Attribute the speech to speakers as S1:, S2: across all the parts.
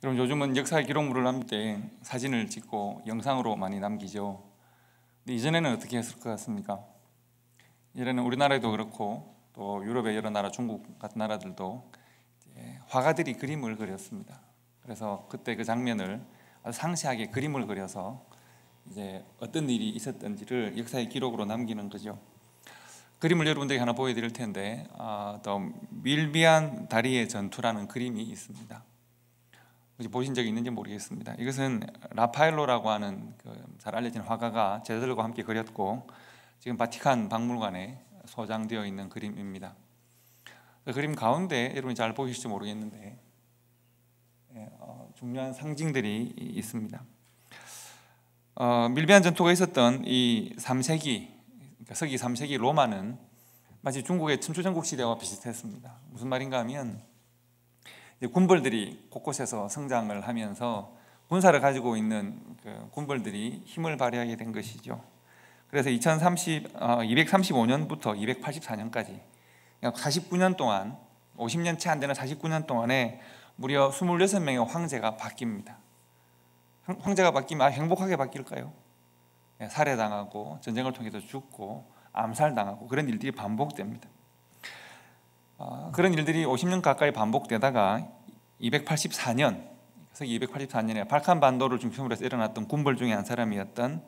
S1: 그럼 요즘은 역사의 기록물을 남길 때 사진을 찍고 영상으로 많이 남기죠. 근데 이전에는 어떻게 했을 것 같습니까? 이전에는 우리나라에도 그렇고 또 유럽의 여러 나라, 중국 같은 나라들도 화가들이 그림을 그렸습니다. 그래서 그때 그 장면을 아주 상세하게 그림을 그려서 이제 어떤 일이 있었던지를 역사의 기록으로 남기는 거죠. 그림을 여러분들에게 하나 보여드릴 텐데, 더 밀비안 다리의 전투라는 그림이 있습니다. 혹시 보신 적이 있는지 모르겠습니다. 이것은 라파엘로라고 하는 잘 알려진 화가가 제자들과 함께 그렸고 지금 바티칸 박물관에 소장되어 있는 그림입니다. 그 그림 가운데 여러분이 잘 보실지 모르겠는데 중요한 상징들이 있습니다. 밀비안 전투가 있었던 이 3세기, 그러니까 서기 3세기 로마는 마치 중국의 춘추전국 시대와 비슷했습니다. 무슨 말인가 하면 군벌들이 곳곳에서 성장을 하면서 군사를 가지고 있는 군벌들이 힘을 발휘하게 된 것이죠. 그래서 235년부터 284년까지 49년 동안, 50년 채 안 되는 49년 동안에 무려 26명의 황제가 바뀝니다. 황제가 바뀌면 행복하게 바뀔까요? 살해당하고 전쟁을 통해서 죽고 암살당하고 그런 일들이 반복됩니다. 그런 일들이 50년 가까이 반복되다가 284년, 서기 284년에 발칸 반도를 중심으로 해서 일어났던 군벌 중에 한 사람이었던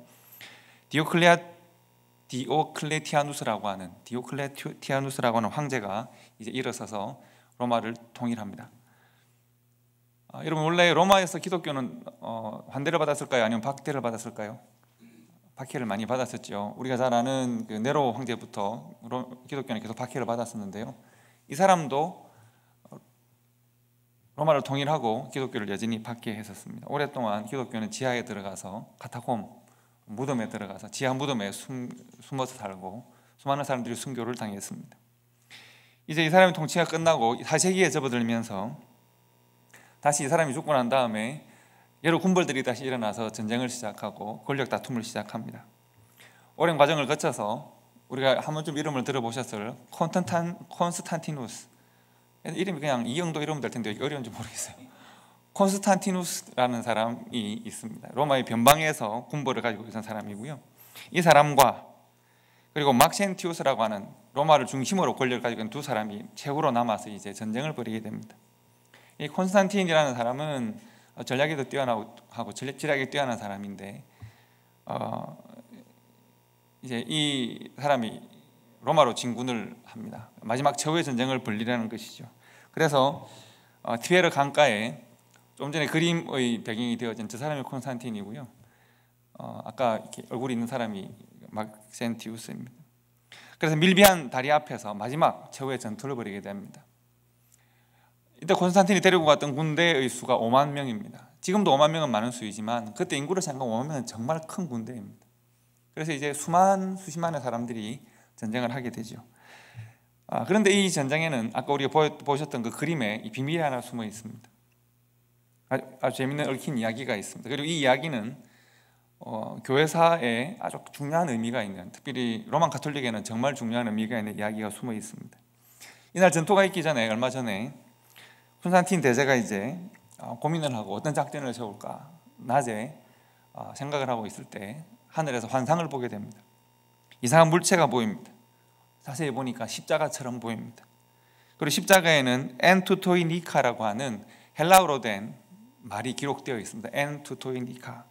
S1: 디오클레티아누스라고 하는 황제가 이제 일어서서 로마를 통일합니다. 여러분, 원래 로마에서 기독교는 환대를 받았을까요? 아니면 박해를 받았을까요? 박해를 많이 받았었죠. 우리가 잘 아는 네로 황제부터 기독교는 계속 박해를 받았었는데요. 이 사람도 로마를 통일하고 기독교를 여전히 박해했었습니다. 오랫동안 기독교는 지하에 들어가서 카타콤, 무덤에 들어가서 지하 무덤에 숨어서 살고 수많은 사람들이 순교를 당했습니다. 이제 이 사람의 통치가 끝나고 4세기에 접어들면서 다시 이 사람이 죽고 난 다음에 여러 군벌들이 다시 일어나서 전쟁을 시작하고 권력 다툼을 시작합니다. 오랜 과정을 거쳐서 우리가 한 번쯤 이름을 들어보셨을 콘스탄티누스, 이름이 그냥 이영도 이러면 될 텐데 어려운지 모르겠어요. 콘스탄티누스라는 사람이 있습니다. 로마의 변방에서 군벌을 가지고 있던 사람이고요. 이 사람과 그리고 막센티우스라고 하는 로마를 중심으로 권력을 가지고 있는 두 사람이 최후로 남아서 이제 전쟁을 벌이게 됩니다. 이 콘스탄틴이라는 사람은 전략에도 뛰어나고 지략에 뛰어난 사람인데 이제 이 사람이 로마로 진군을 합니다. 마지막 최후의 전쟁을 벌이라는 것이죠. 그래서 티베르 강가에 좀 전에 그림의 배경이 되어진 저 사람이 콘스탄틴이고요. 아까 이렇게 얼굴이 있는 사람이 막센티우스입니다. 그래서 밀비안 다리 앞에서 마지막 최후의 전투를 벌이게 됩니다. 이때 콘스탄틴이 데리고 갔던 군대의 수가 5만 명입니다. 지금도 5만 명은 많은 수이지만 그때 인구를 생각하면 5만 명은 정말 큰 군대입니다. 그래서 이제 수십만의 사람들이 전쟁을 하게 되죠. 그런데 이 전쟁에는 아까 우리가 보셨던 그 그림에 이 비밀이 하나 숨어 있습니다. 아주 재미있는 얽힌 이야기가 있습니다. 그리고 이 이야기는 교회사에 아주 중요한 의미가 있는, 특별히 로만 가톨릭에는 정말 중요한 의미가 있는 이야기가 숨어 있습니다. 이날 전투가 있기 전에, 얼마 전에 콘스탄틴 대제가 이제 고민을 하고 어떤 작전을 세울까 낮에 생각을 하고 있을 때 하늘에서 환상을 보게 됩니다. 이상한 물체가 보입니다. 자세히 보니까 십자가처럼 보입니다. 그리고 십자가에는 엔투토이니카라고 하는 헬라어로 된 말이 기록되어 있습니다. 엔투토이니카.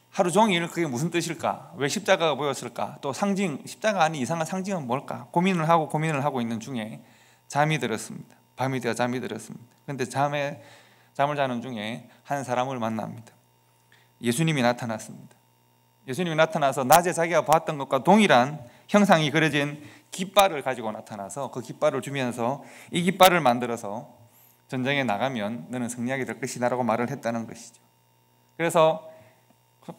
S1: 하루 종일 그게 무슨 뜻일까? 왜 십자가가 보였을까? 또 십자가 안에 이상한 상징은 뭘까? 고민을 하고 있는 중에 잠이 들었습니다. 밤이 되어 잠이 들었습니다. 그런데 잠을 자는 중에 한 사람을 만납니다. 예수님이 나타났습니다. 예수님이 나타나서 낮에 자기가 봤던 것과 동일한 형상이 그려진 깃발을 가지고 나타나서 그 깃발을 주면서 이 깃발을 만들어서 전쟁에 나가면 너는 승리하게 될 것이다 라고 말을 했다는 것이죠. 그래서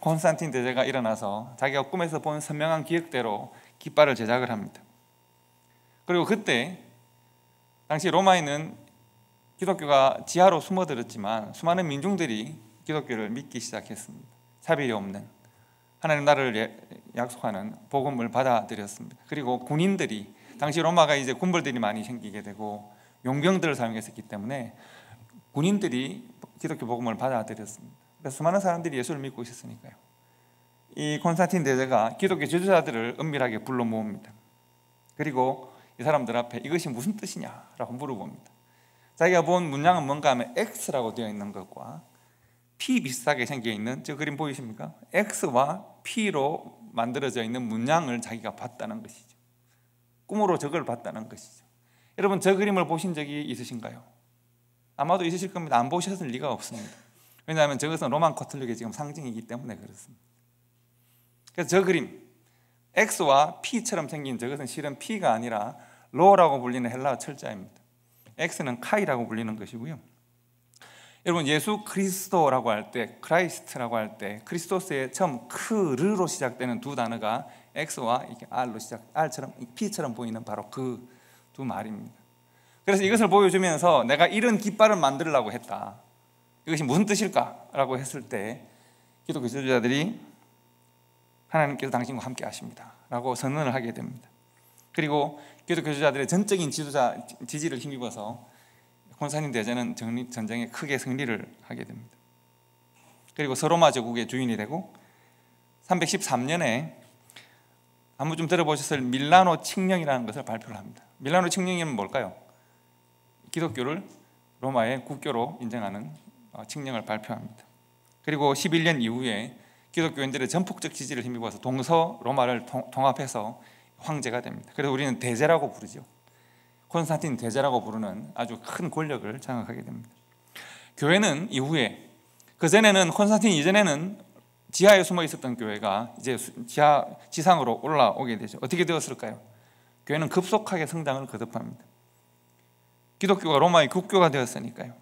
S1: 콘스탄틴 대제가 일어나서 자기가 꿈에서 본 선명한 기억대로 깃발을 제작을 합니다. 그리고 그때 당시 로마에는 기독교가 지하로 숨어들었지만 수많은 민중들이 기독교를 믿기 시작했습니다. 차별이 없는 하나님 나라를 약속하는 복음을 받아들였습니다. 그리고 군인들이, 당시 로마가 이제 군벌들이 많이 생기게 되고 용병들을 사용했었기 때문에 군인들이 기독교 복음을 받아들였습니다. 그래서 수많은 사람들이 예수를 믿고 있었으니까요. 이 콘스탄틴 대제가 기독교 지도자들을 은밀하게 불러 모읍니다. 그리고 이 사람들 앞에 이것이 무슨 뜻이냐라고 물어봅니다. 자기가 본 문양은 뭔가 하면 X라고 되어 있는 것과 P 비슷하게 생겨 있는 저 그림 보이십니까? X와 P로 만들어져 있는 문양을 자기가 봤다는 것이죠. 꿈으로 저걸 봤다는 것이죠. 여러분, 저 그림을 보신 적이 있으신가요? 아마도 있으실 겁니다. 안 보셨을 리가 없습니다. 왜냐하면 저것은 로만 가톨릭의 지금 상징이기 때문에 그렇습니다. 그래서 저 그림 X와 P처럼 생긴 저것은 실은 P가 아니라 로라고 불리는 헬라어 철자입니다. X는 카이라고 불리는 것이고요. 여러분, 예수 그리스도라고 할 때, 크라이스트라고 할 때 크리스토스의 처음 크르로 시작되는 두 단어가 X와 이렇게 R로 R처럼 P처럼 보이는 바로 그 두 말입니다. 그래서 이것을 보여주면서 내가 이런 깃발을 만들려고 했다. 이것이 무슨 뜻일까라고 했을 때 기독교 지도자들이 하나님께서 당신과 함께 하십니다 라고 선언을 하게 됩니다. 그리고 기독교 지도자들의 전적인 지지를 힘입어서 콘스탄틴 대제는 전쟁에 크게 승리를 하게 됩니다. 그리고 서로마 제국의 주인이 되고 313년에 한 번쯤 들어보셨을 밀라노 칙령이라는 것을 발표를 합니다. 밀라노 칙령이면 뭘까요? 기독교를 로마의 국교로 인정하는 칙령을 발표합니다. 그리고 11년 이후에 기독교인들의 전폭적 지지를 힘입어서 동서 로마를 통합해서 황제가 됩니다. 그래서 우리는 대제라고 부르죠. 콘스탄틴 대제라고 부르는 아주 큰 권력을 장악하게 됩니다. 교회는 이후에, 그전에는 콘스탄틴 이전에는 지하에 숨어 있었던 교회가 이제 지상으로 올라오게 되죠. 어떻게 되었을까요? 교회는 급속하게 성장을 거듭합니다. 기독교가 로마의 국교가 되었으니까요.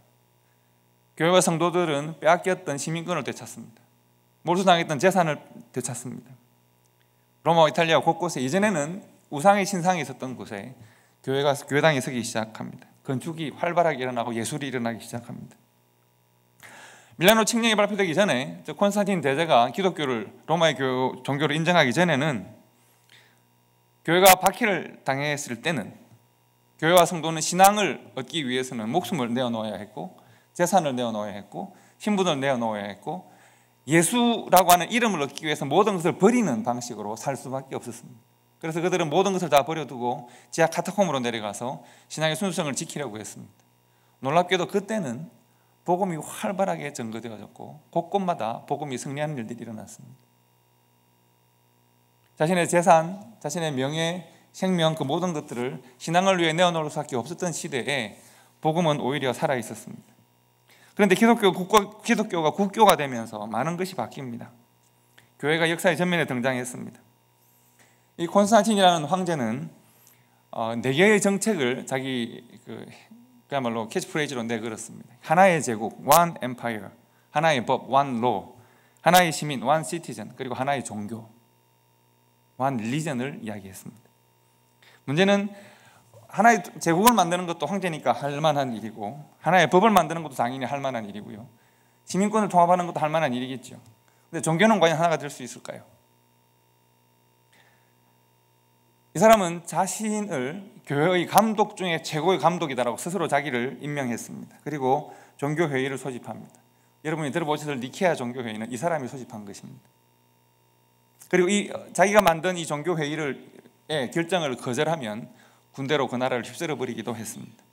S1: 교회와 성도들은 빼앗겼던 시민권을 되찾습니다. 몰수당했던 재산을 되찾습니다. 로마와 이탈리아 곳곳에 이전에는 우상의 신상이 있었던 곳에 교회당이 서기 시작합니다. 건축이 활발하게 일어나고 예술이 일어나기 시작합니다. 밀라노 칙령이 발표되기 전에 콘스탄틴 대제가 기독교를 로마의 종교로 인정하기 전에는 교회가 박해를 당했을 때는 교회와 성도는 신앙을 얻기 위해서는 목숨을 내어놓아야 했고 재산을 내어놓아야 했고 신분을 내어놓아야 했고 예수라고 하는 이름을 얻기 위해서 모든 것을 버리는 방식으로 살 수밖에 없었습니다. 그래서 그들은 모든 것을 다 버려두고 지하 카타콤으로 내려가서 신앙의 순수성을 지키려고 했습니다. 놀랍게도 그때는 복음이 활발하게 전거되어졌고 곳곳마다 복음이 승리하는 일들이 일어났습니다. 자신의 재산, 자신의 명예, 생명, 그 모든 것들을 신앙을 위해 내어놓을 수밖에 없었던 시대에 복음은 오히려 살아있었습니다. 그런데 기독교가 국교가 되면서 많은 것이 바뀝니다. 교회가 역사의 전면에 등장했습니다. 이 콘스탄틴이라는 황제는 4개의 정책을 자기 그야말로 캐치프레이즈로 내걸었습니다. 하나의 제국, one empire, 하나의 법, one law, 하나의 시민, one citizen, 그리고 하나의 종교, one religion을 이야기했습니다. 문제는 하나의 제국을 만드는 것도 황제니까 할 만한 일이고 하나의 법을 만드는 것도 당연히 할 만한 일이고요. 시민권을 통합하는 것도 할 만한 일이겠죠. 그런데 종교는 과연 하나가 될 수 있을까요? 이 사람은 자신을 교회의 감독 중에 최고의 감독이다라고 스스로 자기를 임명했습니다. 그리고 종교회의를 소집합니다. 여러분이 들어보셨을 니케아 종교회의는 이 사람이 소집한 것입니다. 그리고 자기가 만든 이 종교회의의 결정을 거절하면 군대로 그 나라를 휩쓸어 버리기도 했습니다.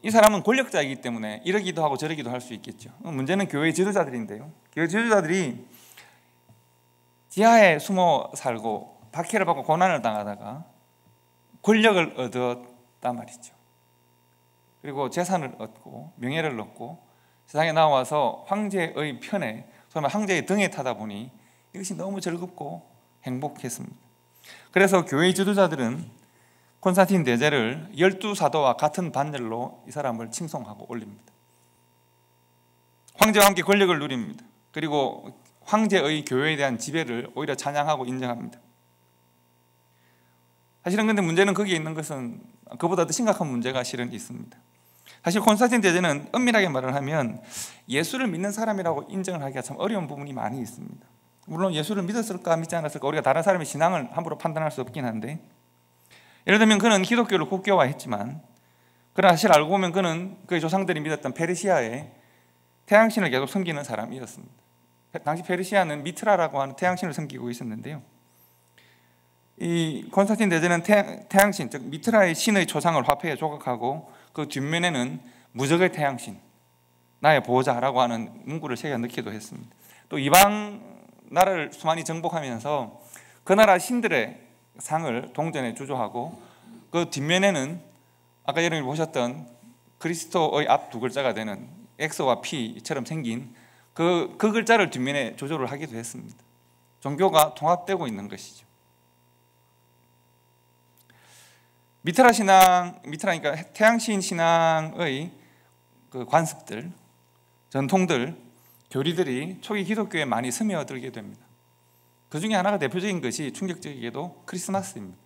S1: 이 사람은 권력자이기 때문에 이러기도 하고 저러기도 할 수 있겠죠. 문제는 교회 지도자들인데요. 교회 지도자들이 지하에 숨어 살고 박해를 받고 고난을 당하다가 권력을 얻었단 말이죠. 그리고 재산을 얻고 명예를 얻고 세상에 나와서 황제의 편에, 소위 황제의 등에 타다 보니 이것이 너무 즐겁고 행복했습니다. 그래서 교회 지도자들은 콘스탄틴 대제를 12사도와 같은 반열로 이 사람을 칭송하고 올립니다. 황제와 함께 권력을 누립니다. 그리고 황제의 교회에 대한 지배를 오히려 찬양하고 인정합니다. 사실은 근데 문제는 거기에 있는 것은 그보다 더 심각한 문제가 실은 있습니다. 사실 콘스탄틴 대제는 엄밀하게 말을 하면 예수를 믿는 사람이라고 인정을 하기가 참 어려운 부분이 많이 있습니다. 물론 예수를 믿었을까 믿지 않았을까 우리가 다른 사람의 신앙을 함부로 판단할 수 없긴 한데, 예를 들면 그는 기독교를 국교화했지만 그러나 사실 알고 보면 그는 그의 조상들이 믿었던 페르시아의 태양신을 계속 섬기는 사람이었습니다. 당시 페르시아는 미트라라고 하는 태양신을 섬기고 있었는데요. 이 콘스탄틴 대제는 태양신, 즉 미트라의 신의 초상을 화폐에 조각하고 그 뒷면에는 무적의 태양신, 나의 보호자라고 하는 문구를 새겨 넣기도 했습니다. 또 이방 나라를 수많이 정복하면서 그 나라 신들의 상을 동전에 주조하고 그 뒷면에는 아까 여러분이 보셨던 그리스도의 앞 두 글자가 되는 X와 P처럼 생긴 그 글자를 뒷면에 조조를 하기도 했습니다. 종교가 통합되고 있는 것이죠. 미트라니까 태양신 신앙의 그 관습들, 전통들, 교리들이 초기 기독교에 많이 스며들게 됩니다. 그 중에 하나가 대표적인 것이 충격적이게도 크리스마스입니다.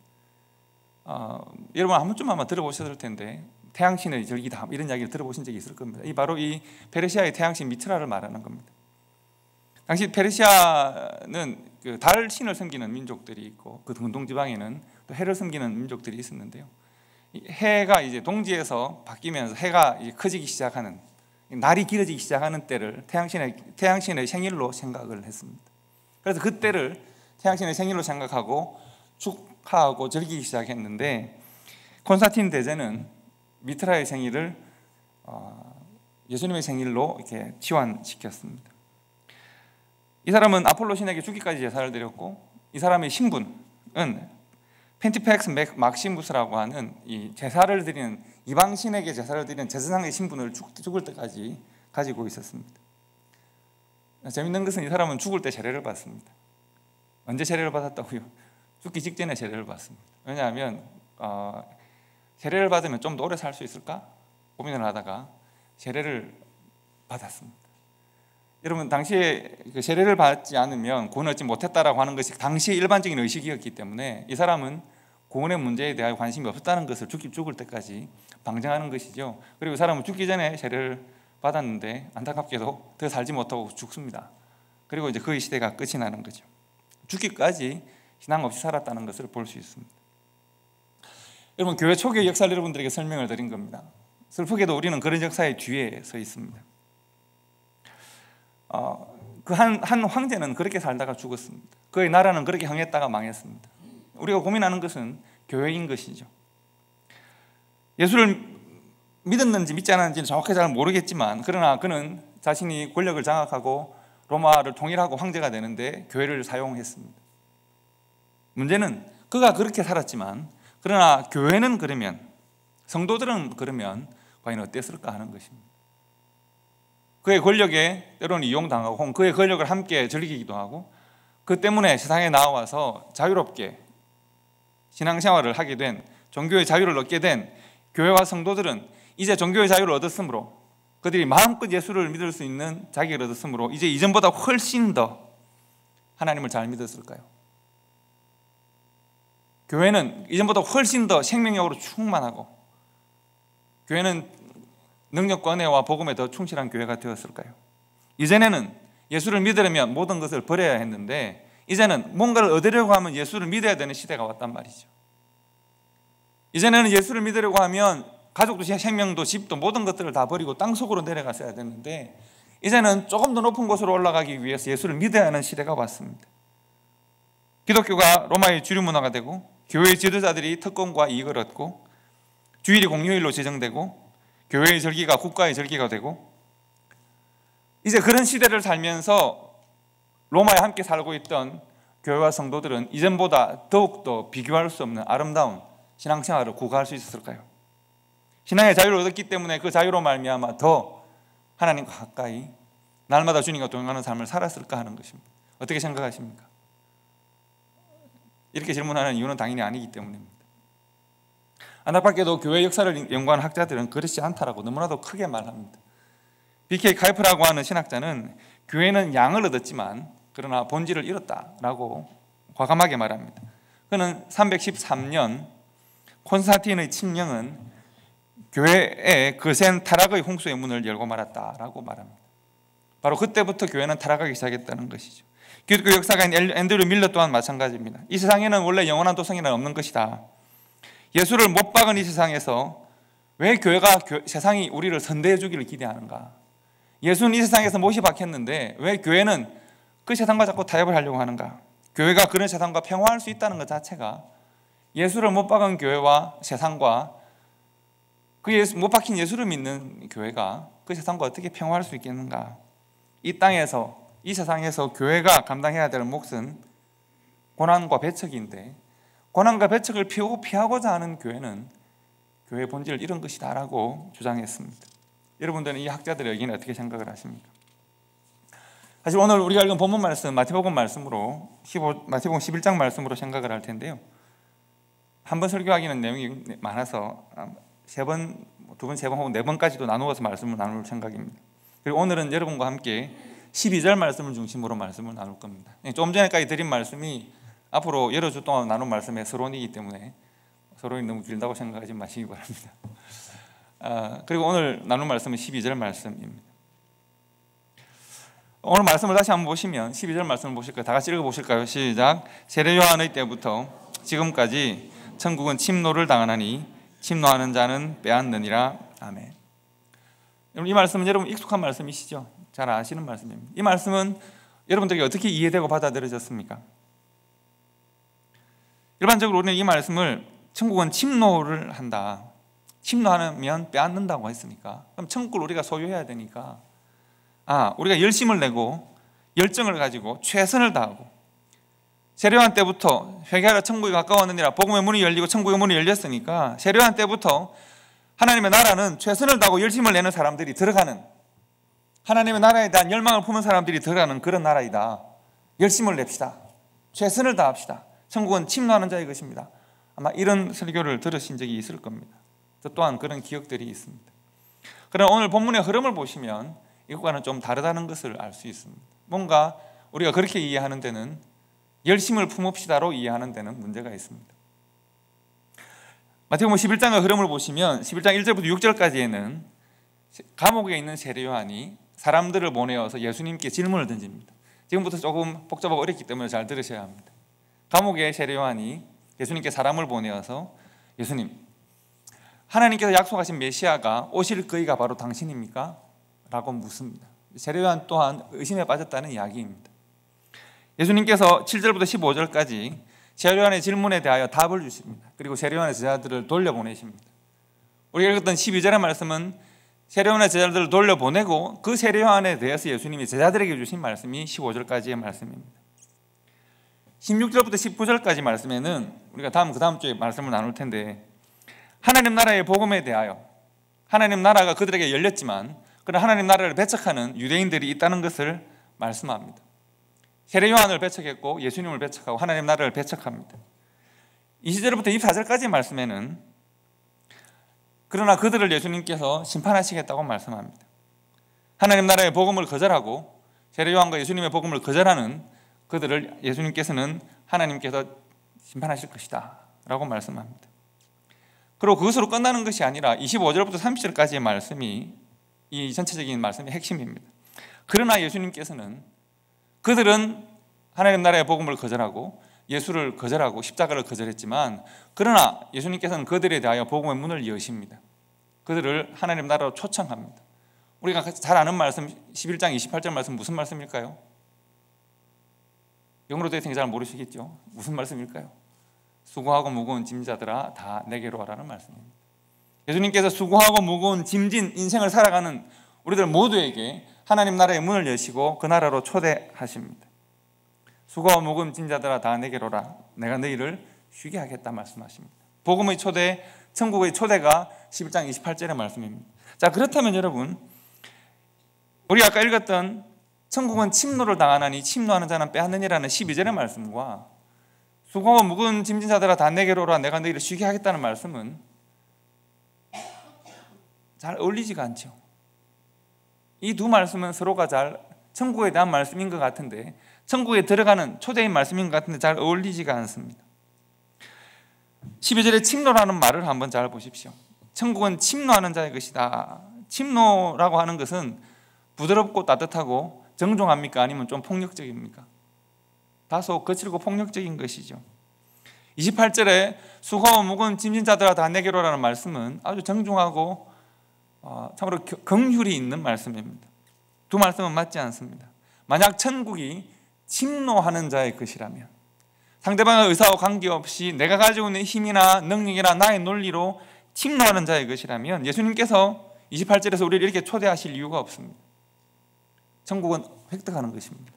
S1: 여러분 한 번쯤 아마 들어보셨을 텐데 태양신의 절기다 이런 이야기를 들어보신 적이 있을 겁니다. 바로 이 페르시아의 태양신 미트라를 말하는 겁니다. 당시 페르시아는 그 달 신을 섬기는 민족들이 있고 그 근동 지방에는 또 해를 섬기는 민족들이 있었는데요. 해가 이제 동지에서 바뀌면서 해가 이제 커지기 시작하는, 날이 길어지기 시작하는 때를 태양신의 생일로 생각을 했습니다. 그래서 그 때를 태양신의 생일로 생각하고 축하하고 즐기기 시작했는데 콘스탄틴 대제는 미트라의 생일을 예수님의 생일로 이렇게 치환시켰습니다. 이 사람은 아폴로 신에게 주기까지 제사를 드렸고 이 사람의 신분은 펜티펙스 막시무스라고 하는 이 제사를 드리는 이방 신에게 제사를 드리는 제사장의 신분을 죽을 때까지 가지고 있었습니다. 재밌는 것은 이 사람은 죽을 때 세례를 받습니다. 언제 세례를 받았다고요? 죽기 직전에 세례를 받습니다. 왜냐하면 세례를 받으면 좀 더 오래 살 수 있을까 고민을 하다가 세례를 받았습니다. 여러분 당시에 그 세례를 받지 않으면 구원을 얻지 못했다라고 하는 것이 당시의 일반적인 의식이었기 때문에 이 사람은 구원의 문제에 대하여 관심이 없었다는 것을 죽을 때까지 방증하는 것이죠. 그리고 이 사람은 죽기 전에 세례를 받았는데 안타깝게도 더 살지 못하고 죽습니다. 그리고 이제 그의 시대가 끝이 나는 거죠. 죽기까지 신앙 없이 살았다는 것을 볼 수 있습니다. 여러분 교회 초기의 역사를 여러분들에게 설명을 드린 겁니다. 슬프게도 우리는 그런 역사의 뒤에 서 있습니다. 그 한 황제는 그렇게 살다가 죽었습니다. 그의 나라는 그렇게 흥했다가 망했습니다. 우리가 고민하는 것은 교회인 것이죠. 예수를 믿었는지 믿지 않았는지는 정확하게 잘 모르겠지만 그러나 그는 자신이 권력을 장악하고 로마를 통일하고 황제가 되는데 교회를 사용했습니다. 문제는 그가 그렇게 살았지만 그러나 교회는 그러면, 성도들은 그러면 과연 어땠을까 하는 것입니다. 그의 권력에 때로는 이용당하고 혹은 그의 권력을 함께 즐기기도 하고 그 때문에 세상에 나와서 자유롭게 신앙생활을 하게 된, 종교의 자유를 얻게 된 교회와 성도들은 이제 종교의 자유를 얻었으므로, 그들이 마음껏 예수를 믿을 수 있는 자격을 얻었으므로 이제 이전보다 훨씬 더 하나님을 잘 믿었을까요? 교회는 이전보다 훨씬 더 생명력으로 충만하고 교회는 능력과 은혜와 복음에 더 충실한 교회가 되었을까요? 이전에는 예수를 믿으려면 모든 것을 버려야 했는데 이제는 뭔가를 얻으려고 하면 예수를 믿어야 되는 시대가 왔단 말이죠. 이전에는 예수를 믿으려고 하면 가족도 생명도 집도 모든 것들을 다 버리고 땅속으로 내려갔어야 됐는데 이제는 조금 더 높은 곳으로 올라가기 위해서 예수를 믿어야 하는 시대가 왔습니다. 기독교가 로마의 주류 문화가 되고 교회의 지도자들이 특권과 이익을 얻고 주일이 공휴일로 제정되고 교회의 절기가 국가의 절기가 되고 이제 그런 시대를 살면서 로마에 함께 살고 있던 교회와 성도들은 이전보다 더욱더 비교할 수 없는 아름다운 신앙생활을 구가할 수 있었을까요? 신앙의 자유를 얻었기 때문에 그 자유로 말미암아 더 하나님과 가까이 날마다 주님과 동행하는 삶을 살았을까 하는 것입니다. 어떻게 생각하십니까? 이렇게 질문하는 이유는 당연히 아니기 때문입니다. 안타깝게도 교회 역사를 연구하는 학자들은 그렇지 않다라고 너무나도 크게 말합니다. B.K. 카이프라고 하는 신학자는 교회는 양을 얻었지만 그러나 본질을 잃었다라고 과감하게 말합니다. 그는 313년 콘스탄틴의 침령은 교회에 거센 타락의 홍수의 문을 열고 말았다라고 말합니다. 바로 그때부터 교회는 타락하기 시작했다는 것이죠. 기독교 역사가인 앤드류 밀러 또한 마찬가지입니다. 이 세상에는 원래 영원한 도성이는 없는 것이다. 예수를 못 박은 이 세상에서 왜 교회가 세상이 우리를 선대해 주기를 기대하는가? 예수는 이 세상에서 못이 박혔는데 왜 교회는 그 세상과 자꾸 타협을 하려고 하는가? 교회가 그런 세상과 평화할 수 있다는 것 자체가 예수를 못 박은 교회와 세상과 못 박힌 예수를 믿는 교회가 그 세상과 어떻게 평화할 수 있겠는가? 이 땅에서, 이 세상에서 교회가 감당해야 될 몫은 고난과 배척인데, 고난과 배척을 피하고자 하는 교회는 교회의 본질을 잃은 것이다라고 주장했습니다. 여러분들은 이 학자들의 의견에 어떻게 생각을 하십니까? 사실 오늘 우리가 읽은 본문 말씀 마태복음 말씀으로 마태복음 11장 말씀으로 생각을 할 텐데요. 한 번 설교하기는 내용이 많아서 세 번, 두 번, 세 번 혹은 네 번까지도 나누어서 말씀을 나눌 생각입니다. 그리고 오늘은 여러분과 함께 12절 말씀을 중심으로 말씀을 나눌 겁니다. 좀 전에까지 드린 말씀이 앞으로 여러 주 동안 나눈 말씀의 서론이기 때문에 서론이 너무 길다고 생각하지 마시기 바랍니다. 그리고 오늘 나눌 말씀은 12절 말씀입니다. 오늘 말씀을 다시 한번 보시면 12절 말씀을 보실까요? 다 같이 읽어보실까요? 시작. 세례 요한의 때부터 지금까지 천국은 침노를 당하나니 침노하는 자는 빼앗느니라. 아멘. 이 말씀은 여러분 익숙한 말씀이시죠? 잘 아시는 말씀입니다. 이 말씀은 여러분들에게 어떻게 이해되고 받아들여졌습니까? 일반적으로 우리는 이 말씀을 천국은 침노를 한다, 침노하면 빼앗는다고 했으니까, 그럼 천국을 우리가 소유해야 되니까 우리가 열심을 내고 열정을 가지고 최선을 다하고, 세례요한 때부터 회개하라 천국이 가까웠느니라, 복음의 문이 열리고 천국의 문이 열렸으니까 세례요한 때부터 하나님의 나라는 최선을 다하고 열심을 내는 사람들이 들어가는, 하나님의 나라에 대한 열망을 품은 사람들이 들어가는 그런 나라이다. 열심을 냅시다. 최선을 다합시다. 천국은 침노하는 자의 것입니다. 아마 이런 설교를 들으신 적이 있을 겁니다. 저 또한 그런 기억들이 있습니다. 그러나 오늘 본문의 흐름을 보시면 이것과는 좀 다르다는 것을 알 수 있습니다. 뭔가 우리가 그렇게 이해하는 데는, 열심을 품읍시다로 이해하는 데는 문제가 있습니다. 마태복음 11장의 흐름을 보시면 11장 1절부터 6절까지에는 감옥에 있는 세례 요한이 사람들을 보내어서 예수님께 질문을 던집니다. 지금부터 조금 복잡하고 어렵기 때문에 잘 들으셔야 합니다. 감옥에 세례 요한이 예수님께 사람을 보내어서, 예수님, 하나님께서 약속하신 메시아가 오실 그이가 바로 당신입니까? 라고 묻습니다. 세례 요한 또한 의심에 빠졌다는 이야기입니다. 예수님께서 7절부터 15절까지 세례 요한의 질문에 대하여 답을 주십니다. 그리고 세례 요한의 제자들을 돌려보내십니다. 우리가 읽었던 12절의 말씀은 세례 요한의 제자들을 돌려보내고 그 세례 요한에 대해서 예수님이 제자들에게 주신 말씀이 15절까지의 말씀입니다. 16절부터 19절까지 말씀에는 우리가 그 다음 주에 말씀을 나눌 텐데, 하나님 나라의 복음에 대하여, 하나님 나라가 그들에게 열렸지만 그러나 하나님 나라를 배척하는 유대인들이 있다는 것을 말씀합니다. 세례 요한을 배척했고 예수님을 배척하고 하나님 나라를 배척합니다. 20절부터 24절까지 말씀에는 그러나 그들을 예수님께서 심판하시겠다고 말씀합니다. 하나님 나라의 복음을 거절하고 세례 요한과 예수님의 복음을 거절하는 그들을 예수님께서는 하나님께서 심판하실 것이다 라고 말씀합니다. 그리고 그것으로 끝나는 것이 아니라 25절부터 30절까지의 말씀이 이 전체적인 말씀의 핵심입니다. 그러나 예수님께서는, 그들은 하나님 나라의 복음을 거절하고 예수를 거절하고 십자가를 거절했지만, 그러나 예수님께서는 그들에 대하여 복음의 문을 여십니다. 그들을 하나님 나라로 초청합니다. 우리가 잘 아는 말씀 11장 28절 말씀 무슨 말씀일까요? 영어로 되어 있으니 잘 모르시겠죠? 무슨 말씀일까요? 수고하고 무거운 짐자들아 다 내게로 와라는 말씀입니다. 예수님께서 수고하고 무거운 짐진 인생을 살아가는 우리들 모두에게 하나님 나라의 문을 여시고 그 나라로 초대하십니다. 수고하고 무거운 짐자들아 다 내게로 오라, 내가 너희를 쉬게 하겠다 말씀하십니다. 복음의 초대, 천국의 초대가 11장 28절의 말씀입니다. 자, 그렇다면 여러분, 우리가 아까 읽었던 천국은 침노를 당하나니 침노하는 자는 빼앗느니라는 12절의 말씀과 수고하고 무거운 짐진 자들아 다 내게로 오라, 내가 너희를 쉬게 하겠다는 말씀은 잘 어울리지가 않죠. 이 두 말씀은 서로가 잘 천국에 대한 말씀인 것 같은데, 천국에 들어가는 초대인 말씀인 것 같은데 잘 어울리지가 않습니다. 12절에 침노라는 말을 한번 잘 보십시오. 천국은 침노하는 자의 것이다. 침노라고 하는 것은 부드럽고 따뜻하고 정중합니까? 아니면 좀 폭력적입니까? 다소 거칠고 폭력적인 것이죠. 28절에 수고하고 무거운 짐진 자들아 다 내게로라는 말씀은 아주 정중하고 참으로 긍휼이 있는 말씀입니다. 두 말씀은 맞지 않습니다. 만약 천국이 침노하는 자의 것이라면, 상대방의 의사와 관계없이 내가 가지고 있는 힘이나 능력이나 나의 논리로 침노하는 자의 것이라면 예수님께서 28절에서 우리를 이렇게 초대하실 이유가 없습니다. 천국은 획득하는 것입니다.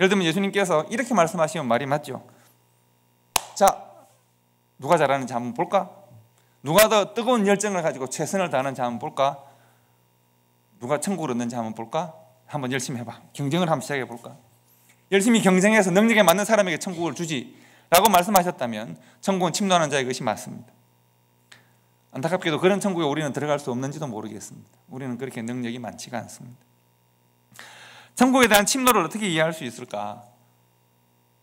S1: 예를 들면 예수님께서 이렇게 말씀하시면 말이 맞죠. 자, 누가 잘하는지 한번 볼까? 누가 더 뜨거운 열정을 가지고 최선을 다하는지 한번 볼까? 누가 천국을 얻는지 한번 볼까? 한번 열심히 해봐. 경쟁을 한번 시작해 볼까? 열심히 경쟁해서 능력에 맞는 사람에게 천국을 주지 라고 말씀하셨다면 천국은 침노하는 자의 것이 맞습니다. 안타깝게도 그런 천국에 우리는 들어갈 수 없는지도 모르겠습니다. 우리는 그렇게 능력이 많지가 않습니다. 천국에 대한 침노를 어떻게 이해할 수 있을까?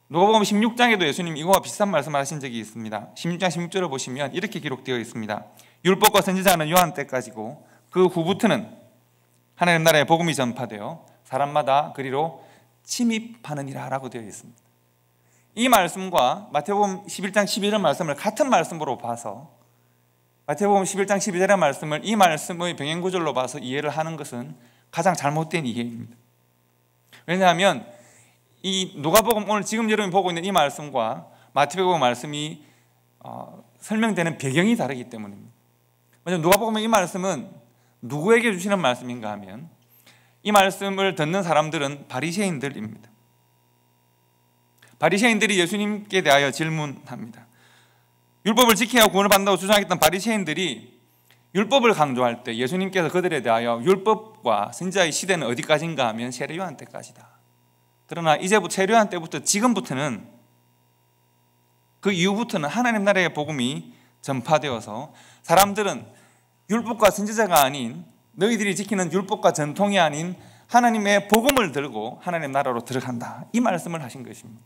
S1: 누가복음 16장에도 예수님 이거와 비슷한 말씀을 하신 적이 있습니다. 16장 16절을 보시면 이렇게 기록되어 있습니다. 율법과 선지자는 요한 때까지고 그 후부터는 하나님 나라의 복음이 전파되어 사람마다 그리로 침입하느니라 라고 되어 있습니다. 이 말씀과 마태복음 11장 12절 말씀을 같은 말씀으로 봐서 마태복음 11장 12절의 말씀을 이 말씀의 병행구절로 봐서 이해를 하는 것은 가장 잘못된 이해입니다. 왜냐하면 이 누가복음 오늘 지금 여러분이 보고 있는 이 말씀과 마태복음 말씀이 설명되는 배경이 다르기 때문입니다. 먼저 누가복음의 이 말씀은 누구에게 주시는 말씀인가 하면 이 말씀을 듣는 사람들은 바리새인들입니다. 바리새인들이 예수님께 대하여 질문합니다. 율법을 지켜야 구원을 받는다고 주장했던 바리새인들이 율법을 강조할 때 예수님께서 그들에 대하여 율법과 선지자의 시대는 어디까지인가 하면 세례요한 때까지다. 그러나 이제부터 세례요한 때부터 지금부터는 그 이후부터는 하나님 나라의 복음이 전파되어서 사람들은 율법과 선지자가 아닌 너희들이 지키는 율법과 전통이 아닌 하나님의 복음을 들고 하나님 나라로 들어간다. 이 말씀을 하신 것입니다.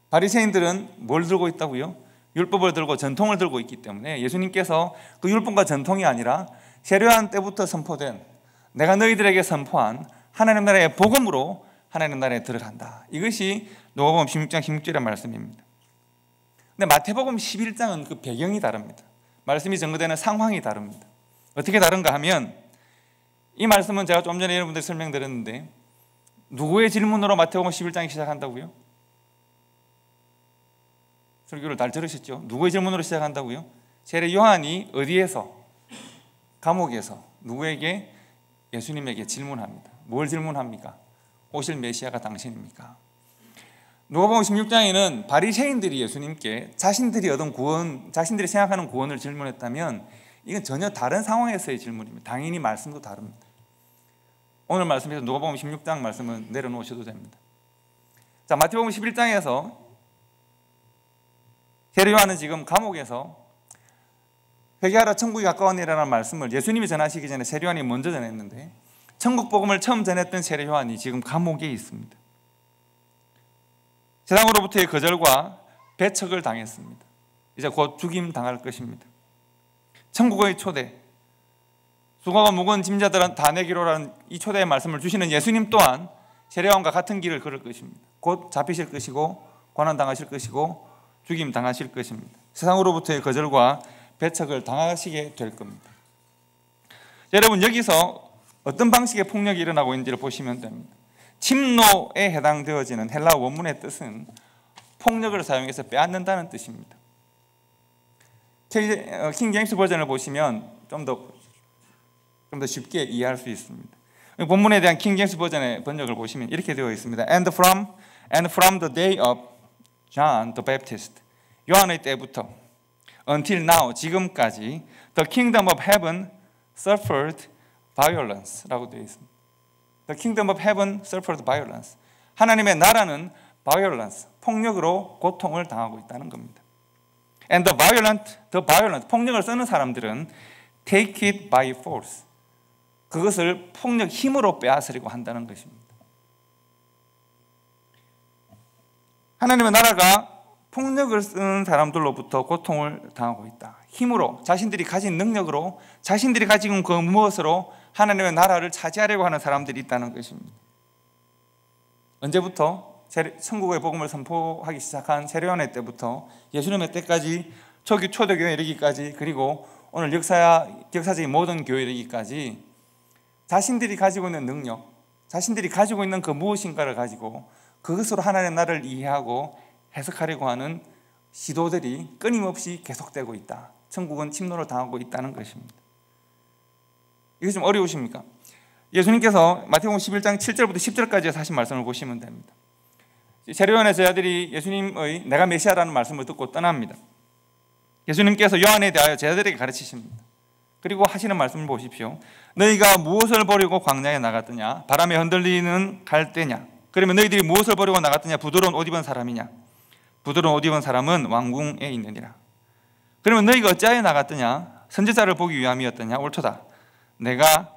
S1: 바리새인들은 뭘 들고 있다고요? 율법을 들고 전통을 들고 있기 때문에 예수님께서 그 율법과 전통이 아니라 세례요한 때부터 선포된 내가 너희들에게 선포한 하나님 나라의 복음으로 하나님 나라에 들어간다. 이것이 누가복음 16장 16절의 말씀입니다. 근데 마태복음 11장은 그 배경이 다릅니다. 말씀이 전거되는 상황이 다릅니다. 어떻게 다른가 하면 이 말씀은 제가 좀 전에 여러분들 설명드렸는데 누구의 질문으로 마태복음 11장이 시작한다고요? 설교를 잘 들으셨죠? 누구의 질문으로 시작한다고요? 세례 요한이 어디에서? 감옥에서 누구에게? 예수님에게 질문합니다. 뭘 질문합니까? 오실 메시아가 당신입니까? 누가복음 16장에는 바리새인들이 예수님께 자신들이 얻은 구원, 자신들이 생각하는 구원을 질문했다면 이건 전혀 다른 상황에서의 질문입니다. 당연히 말씀도 다릅니다. 오늘 말씀에서 누가복음 16장 말씀은 내려놓으셔도 됩니다. 자, 마태복음 11장에서 세례 요한은 지금 감옥에서 회개하라 천국이 가까웠니라는 말씀을 예수님이 전하시기 전에 세례 요한이 먼저 전했는데 천국 복음을 처음 전했던 세례 요한이 지금 감옥에 있습니다. 세상으로부터의 거절과 배척을 당했습니다. 이제 곧 죽임 당할 것입니다. 천국의 초대, 수고가 무거운 짐자들은 다 내기로라는 이 초대의 말씀을 주시는 예수님 또한 세례 요한과 같은 길을 걸을 것입니다. 곧 잡히실 것이고 고난 당하실 것이고 죽임 당하실 것입니다. 세상으로부터의 거절과 배척을 당하시게 될 겁니다. 여러분, 여기서 어떤 방식의 폭력이 일어나고 있는지를 보시면 됩니다. 침노에 해당되어지는 헬라어 원문의 뜻은 폭력을 사용해서 빼앗는다는 뜻입니다. 킹 제임스 버전을 보시면 좀 더 쉽게 이해할 수 있습니다. 본문에 대한 킹 제임스 버전의 번역을 보시면 이렇게 되어 있습니다. And from the day of John the Baptist, 요한의 때부터 until now, 지금까지 the kingdom of heaven suffered violence라고 되어 있습니다. The kingdom of heaven suffered violence. 하나님의 나라는 violence, 폭력으로 고통을 당하고 있다는 겁니다. And the violent, 폭력을 쓰는 사람들은 take it by force. 그것을 폭력 힘으로 빼앗으려고 한다는 것입니다. 하나님의 나라가 폭력을 쓰는 사람들로부터 고통을 당하고 있다. 힘으로, 자신들이 가진 능력으로, 자신들이 가진 그 무엇으로 하나님의 나라를 차지하려고 하는 사람들이 있다는 것입니다. 언제부터? 천국의 복음을 선포하기 시작한 세례요한의 때부터 예수님의 때까지 초기 초대교회에 이르기까지, 그리고 오늘 역사적인 모든 교회에 이르기까지 자신들이 가지고 있는 능력, 자신들이 가지고 있는 그 무엇인가를 가지고 그것으로 하나님의 나라를 이해하고 해석하려고 하는 시도들이 끊임없이 계속되고 있다. 천국은 침노를 당하고 있다는 것입니다. 이게 좀 어려우십니까? 예수님께서 마태복음 11장 7절부터 10절까지 하신 말씀을 보시면 됩니다. 세례요한의 제자들이 예수님의 내가 메시아라는 말씀을 듣고 떠납니다. 예수님께서 요한에 대하여 제자들에게 가르치십니다. 그리고 하시는 말씀을 보십시오. 너희가 무엇을 보려고 광야에 나갔더냐? 바람에 흔들리는 갈대냐? 그러면 너희들이 무엇을 보려고 나갔더냐? 부드러운 옷 입은 사람이냐? 부드러운 옷 입은 사람은 왕궁에 있느니라. 그러면 너희가 어찌하여 나갔더냐? 선지자를 보기 위함이었더냐? 옳도다. 내가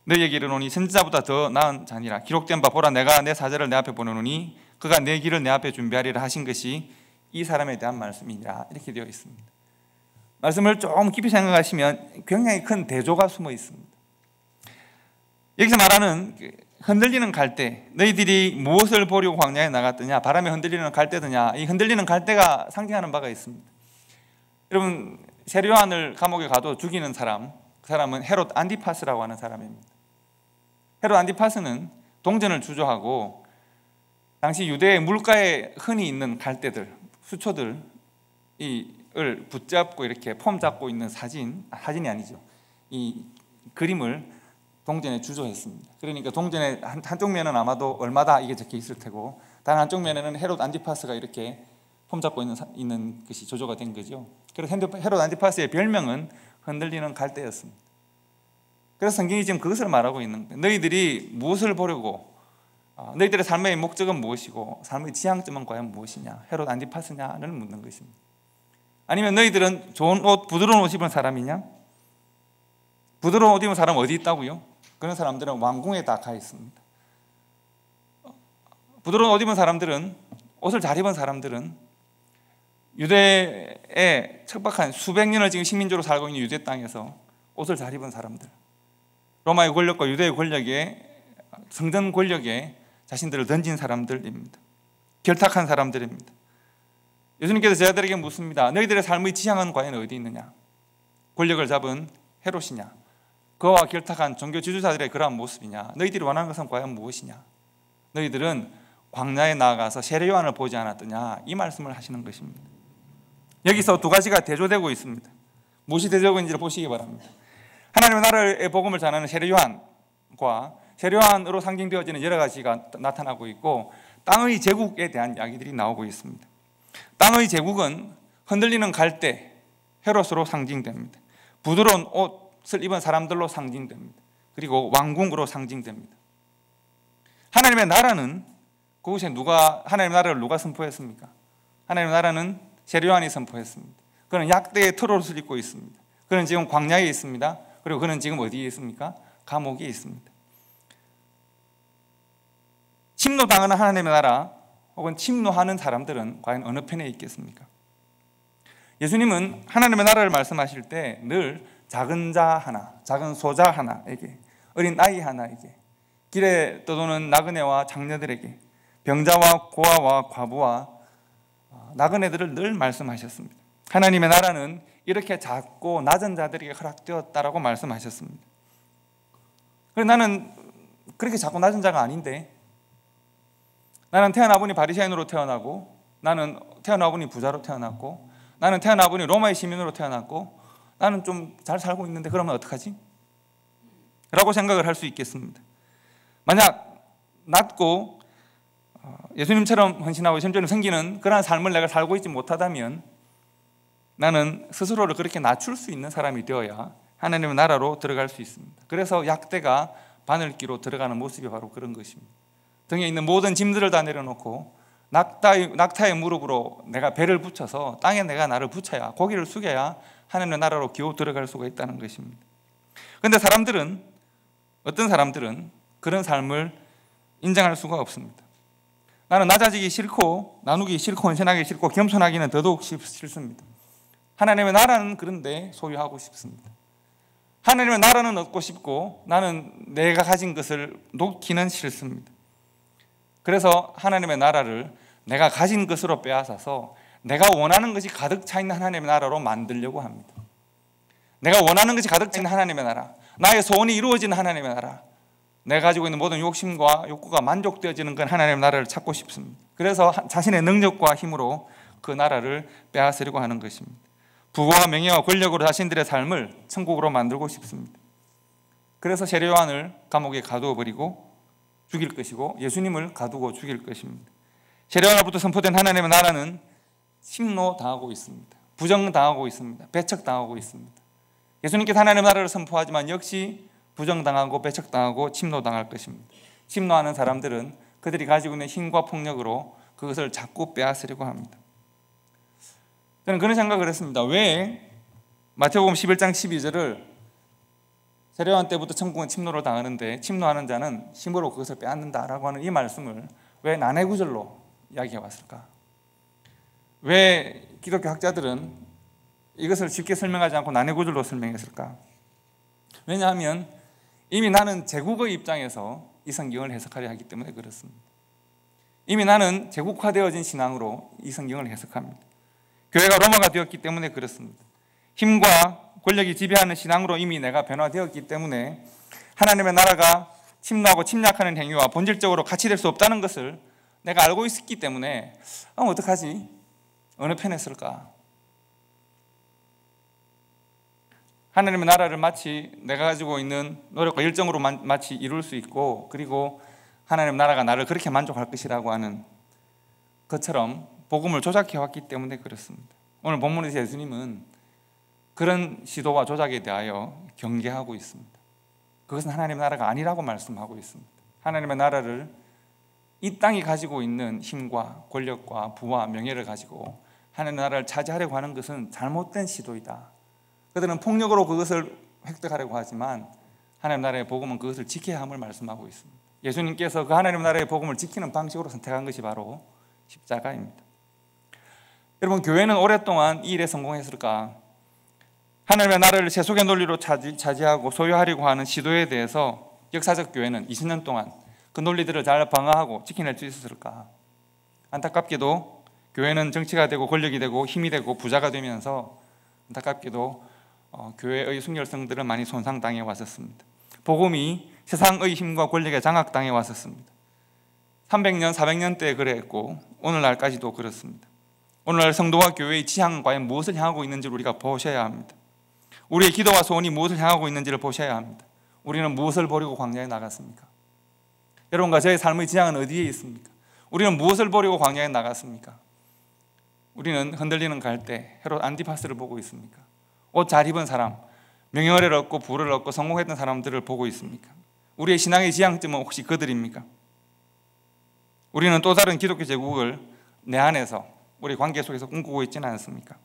S1: 너희에게 이르노니 선지자보다 더 나은 자니라. 기록된 바 보라, 내가 내 사자를 내 앞에 보내노니 그가 내 길을 내 앞에 준비하리라 하신 것이 이 사람에 대한 말씀이니라. 이렇게 되어 있습니다. 말씀을 좀 깊이 생각하시면 굉장히 큰 대조가 숨어 있습니다. 여기서 말하는 흔들리는 갈대, 너희들이 무엇을 보려고 광야에 나갔더냐? 바람에 흔들리는 갈대더냐? 이 흔들리는 갈대가 상징하는 바가 있습니다. 여러분, 세례요한을 감옥에 가도 죽이는 사람, 그 사람은 헤롯 안티파스라고 하는 사람입니다. 헤롯 안티파스는 동전을 주조하고 당시 유대의 물가에 흔히 있는 갈대들, 수초들을 붙잡고 이렇게 폼 잡고 있는 사진이 아니죠. 이 그림을 동전에 주조했습니다. 그러니까 동전의 한쪽 면은 아마도 얼마다 이게 적혀 있을 테고, 다른 한쪽 면에는 헤롯 안티파스가 이렇게 폼 잡고 있는 것이 조조가 된 거죠. 그래서 헤롯 안티파스의 별명은 흔들리는 갈대였습니다. 그래서 성경이 지금 그것을 말하고 있는 거예요. 너희들이 무엇을 보려고, 너희들의 삶의 목적은 무엇이고 삶의 지향점은 과연 무엇이냐? 헤롯 안티파스냐를 묻는 것입니다. 아니면 너희들은 좋은 옷, 부드러운 옷 입은 사람이냐? 부드러운 옷 입은 사람 어디 있다고요? 그런 사람들은 왕궁에 다 가 있습니다. 부드러운 옷 입은 사람들은, 옷을 잘 입은 사람들은 유대의 척박한 수백 년을 지금 식민지로 살고 있는 유대 땅에서 옷을 잘 입은 사람들, 로마의 권력과 유대의 권력에, 성전 권력에 자신들을 던진 사람들입니다. 결탁한 사람들입니다. 예수님께서 제자들에게 묻습니다. 너희들의 삶의 지향은 과연 어디 있느냐? 권력을 잡은 헤롯이냐? 그와 결탁한 종교 지도자들의 그러한 모습이냐? 너희들이 원하는 것은 과연 무엇이냐? 너희들은 광야에 나아가서 세례요한을 보지 않았더냐? 이 말씀을 하시는 것입니다. 여기서 두 가지가 대조되고 있습니다. 무엇이 대조되고 있는지를 보시기 바랍니다. 하나님의 나라의 복음을 전하는 세례요한과 세례요한으로 상징되어지는 여러 가지가 나타나고 있고, 땅의 제국에 대한 이야기들이 나오고 있습니다. 땅의 제국은 흔들리는 갈대, 헤롯으로 상징됩니다. 부드러운 옷을 입은 사람들로 상징됩니다. 그리고 왕궁으로 상징됩니다. 하나님의 나라는, 그곳에 하나님의 나라를 누가 선포했습니까? 하나님의 나라는 세례요한이 선포했습니다. 그는 약대의 털옷을 입고 있습니다. 그는 지금 광야에 있습니다. 그리고 그는 지금 어디에 있습니까? 감옥에 있습니다. 침노당하는 하나님의 나라 혹은 침노하는 사람들은 과연 어느 편에 있겠습니까? 예수님은 하나님의 나라를 말씀하실 때 늘 작은 자 하나, 작은 소자 하나에게, 어린 아이 하나에게, 길에 떠도는 나그네와 장녀들에게, 병자와 고아와 과부와 나그네들을 늘 말씀하셨습니다. 하나님의 나라는 이렇게 작고 낮은 자들에게 허락되었다라고 말씀하셨습니다. 그래서 나는 그렇게 작고 낮은 자가 아닌데, 나는 태어나보니 바리새인으로 태어나고, 나는 태어나보니 부자로 태어났고, 나는 태어나보니 로마의 시민으로 태어났고, 나는 좀 잘 살고 있는데 그러면 어떡하지? 라고 생각을 할 수 있겠습니다. 만약 낮고 예수님처럼 헌신하고 심지어는 섬기는 그러한 삶을 내가 살고 있지 못하다면 나는 스스로를 그렇게 낮출 수 있는 사람이 되어야 하나님의 나라로 들어갈 수 있습니다. 그래서 약대가 바늘기로 들어가는 모습이 바로 그런 것입니다. 등에 있는 모든 짐들을 다 내려놓고 낙타의 무릎으로 내가 배를 붙여서 땅에 내가 나를 붙여야, 고개를 숙여야 하나님의 나라로 겨우 들어갈 수가 있다는 것입니다. 그런데 어떤 사람들은 그런 삶을 인정할 수가 없습니다. 나는 낮아지기 싫고 나누기 싫고 헌신하기 싫고 겸손하기는 더더욱 싫습니다. 하나님의 나라는 그런데 소유하고 싶습니다. 하나님의 나라는 얻고 싶고 나는 내가 가진 것을 놓기는 싫습니다. 그래서 하나님의 나라를 내가 가진 것으로 빼앗아서 내가 원하는 것이 가득 차 있는 하나님의 나라로 만들려고 합니다. 내가 원하는 것이 가득 차 있는 하나님의 나라, 나의 소원이 이루어지는 하나님의 나라, 내가 가지고 있는 모든 욕심과 욕구가 만족되어지는 건 하나님의 나라를 찾고 싶습니다. 그래서 자신의 능력과 힘으로 그 나라를 빼앗으려고 하는 것입니다. 부와 명예와 권력으로 자신들의 삶을 천국으로 만들고 싶습니다. 그래서 세례 요한을 감옥에 가두어 버리고 죽일 것이고 예수님을 가두고 죽일 것입니다. 세례 요한으로부터 선포된 하나님의 나라는 침노당하고 있습니다. 부정당하고 있습니다. 배척당하고 있습니다. 예수님께서 하나님의 나라를 선포하지만 역시 부정당하고 배척당하고 침노당할 것입니다. 침노하는 사람들은 그들이 가지고 있는 힘과 폭력으로 그것을 자꾸 빼앗으려고 합니다. 저는 그런 생각을 했습니다. 왜 마태복음 11장 12절을 세례 요한 때부터 천국은 침노를 당하는데 침노하는 자는 힘으로 그것을 빼앗는다라고 하는 이 말씀을 왜 난해구절로 이야기해 왔을까? 왜 기독교 학자들은 이것을 쉽게 설명하지 않고 난해구절로 설명했을까? 왜냐하면 이미 나는 제국의 입장에서 이 성경을 해석하려 하기 때문에 그렇습니다. 이미 나는 제국화되어진 신앙으로 이 성경을 해석합니다. 교회가 로마가 되었기 때문에 그렇습니다. 힘과 권력이 지배하는 신앙으로 이미 내가 변화되었기 때문에 하나님의 나라가 침노하고 침략하는 행위와 본질적으로 같이 될 수 없다는 것을 내가 알고 있었기 때문에 어떡하지? 어느 편에 쓸까? 하나님의 나라를 마치 내가 가지고 있는 노력과 열정으로 마치 이룰 수 있고, 그리고 하나님의 나라가 나를 그렇게 만족할 것이라고 하는 것처럼 복음을 조작해 왔기 때문에 그렇습니다. 오늘 본문에서 예수님은 그런 시도와 조작에 대하여 경계하고 있습니다. 그것은 하나님의 나라가 아니라고 말씀하고 있습니다. 하나님의 나라를 이 땅이 가지고 있는 힘과 권력과 부와 명예를 가지고 하나님의 나라를 차지하려고 하는 것은 잘못된 시도이다. 그들은 폭력으로 그것을 획득하려고 하지만 하나님의 나라의 복음은 그것을 지켜야 함을 말씀하고 있습니다. 예수님께서 그 하나님의 나라의 복음을 지키는 방식으로 선택한 것이 바로 십자가입니다. 여러분, 교회는 오랫동안 이 일에 성공했을까? 하나님의 나라를 세속의 논리로 차지하고 소유하려고 하는 시도에 대해서 역사적 교회는 20년 동안 그 논리들을 잘 방어하고 지켜낼 수 있었을까? 안타깝게도 교회는 정치가 되고 권력이 되고 힘이 되고 부자가 되면서 안타깝게도 교회의 순결성들은 많이 손상당해 왔었습니다. 복음이 세상의 힘과 권력에 장악당해 왔었습니다. 300년, 400년 때 그랬고 오늘날까지도 그렇습니다. 오늘날 성도와 교회의 지향은 과연 무엇을 향하고 있는지를 우리가 보셔야 합니다. 우리의 기도와 소원이 무엇을 향하고 있는지를 보셔야 합니다. 우리는 무엇을 버리고 광야에 나갔습니까? 여러분과 저의 삶의 지향은 어디에 있습니까? 우리는 무엇을 버리고 광야에 나갔습니까? 우리는 흔들리는 갈대, 헤롯 안티파스를 보고 있습니까? 옷 잘 입은 사람, 명예를 얻고 부를 얻고 성공했던 사람들을 보고 있습니까? 우리의 신앙의 지향점은 혹시 그들입니까? 우리는 또 다른 기독교 제국을 내 안에서 우리 관계 속에서 꿈꾸고 있지는 않습니까?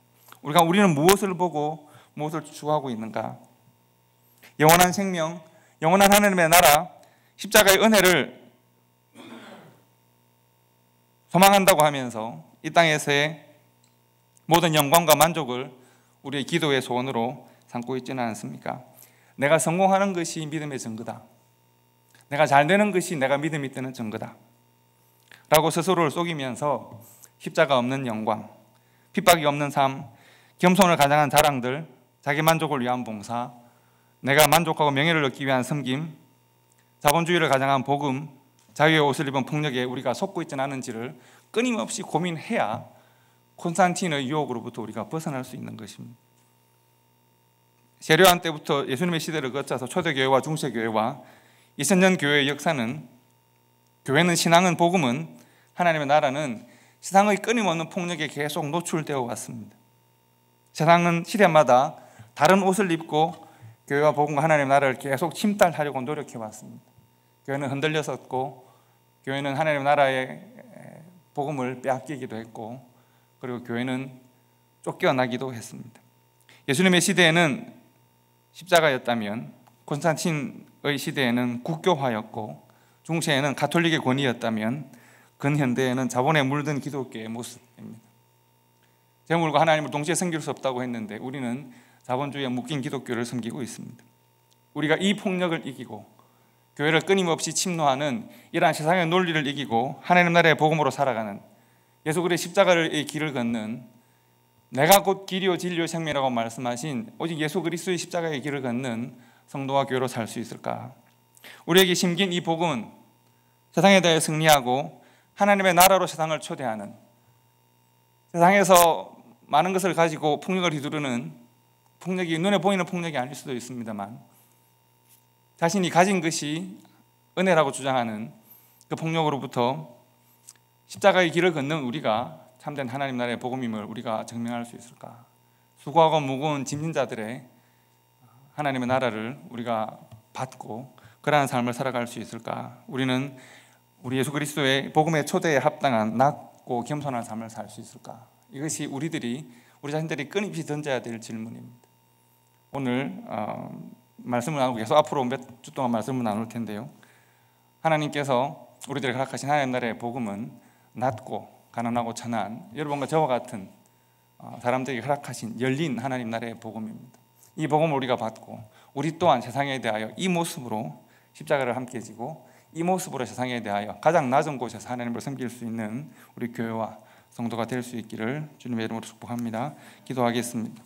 S1: 우리는 무엇을 보고 무엇을 추구하고 있는가? 영원한 생명, 영원한 하나님의 나라, 십자가의 은혜를 소망한다고 하면서 이 땅에서의 모든 영광과 만족을 우리의 기도의 소원으로 삼고 있지는 않습니까? 내가 성공하는 것이 믿음의 증거다. 내가 잘 되는 것이 내가 믿음이 되는 증거다. 라고 스스로를 속이면서 십자가 없는 영광, 핍박이 없는 삶, 겸손을 가장한 자랑들, 자기 만족을 위한 봉사, 내가 만족하고 명예를 얻기 위한 섬김, 자본주의를 가장한 복음, 자유의 옷을 입은 폭력에 우리가 속고 있지는 않은지를 끊임없이 고민해야 콘스탄틴의 유혹으로부터 우리가 벗어날 수 있는 것입니다. 세례 요한 때부터 예수님의 시대를 거쳐서 초대교회와 중세교회와 2000년 교회의 역사는, 교회는, 신앙은, 복음은, 하나님의 나라는 세상의 끊임없는 폭력에 계속 노출되어 왔습니다. 세상은 시대마다 다른 옷을 입고 교회와 복음과 하나님의 나라를 계속 침탈하려고 노력해 왔습니다. 교회는 흔들렸었고, 교회는 하나님의 나라의 복음을 빼앗기기도 했고, 그리고 교회는 쫓겨나기도 했습니다. 예수님의 시대에는 십자가였다면, 콘스탄틴의 시대에는 국교화였고, 중세에는 가톨릭의 권위였다면, 근현대에는 자본에 물든 기독교의 모습입니다. 재물과 하나님을 동시에 섬길 수 없다고 했는데 우리는 자본주의에 묶인 기독교를 섬기고 있습니다. 우리가 이 폭력을 이기고 교회를 끊임없이 침노하는 이러한 세상의 논리를 이기고 하나님 나라의 복음으로 살아가는, 예수 그리스도의 십자가의 길을 걷는, 내가 곧 길이요 진리요 생명이라고 말씀하신 오직 예수 그리스도의 십자가의 길을 걷는 성도와 교회로 살 수 있을까? 우리에게 심긴 이 복음은 세상에 대해 승리하고 하나님의 나라로 세상을 초대하는, 세상에서 많은 것을 가지고 폭력을 휘두르는, 폭력이 눈에 보이는 폭력이 아닐 수도 있습니다만 자신이 가진 것이 은혜라고 주장하는 그 폭력으로부터 십자가의 길을 걷는 우리가 참된 하나님 나라의 복음임을 우리가 증명할 수 있을까? 수고하고 무거운 짐진 자들의 하나님의 나라를 우리가 받고 그러한 삶을 살아갈 수 있을까? 우리는 우리 예수 그리스도의 복음의 초대에 합당한 낮고 겸손한 삶을 살 수 있을까? 이것이 우리 자신들이 끊임없이 던져야 될 질문입니다. 오늘 말씀을 나누고 계속 앞으로 몇 주 동안 말씀을 나눌 텐데요, 하나님께서 우리들에게 허락하신 하나님 나라의 복음은 낮고 가난하고 천한 여러분과 저와 같은 사람들에게 허락하신 열린 하나님 나라의 복음입니다. 이 복음을 우리가 받고 우리 또한 세상에 대하여 이 모습으로 십자가를 함께 지고 이 모습으로 세상에 대하여 가장 낮은 곳에서 하나님을 섬길 수 있는 우리 교회와 성도가 될 수 있기를 주님의 이름으로 축복합니다. 기도하겠습니다.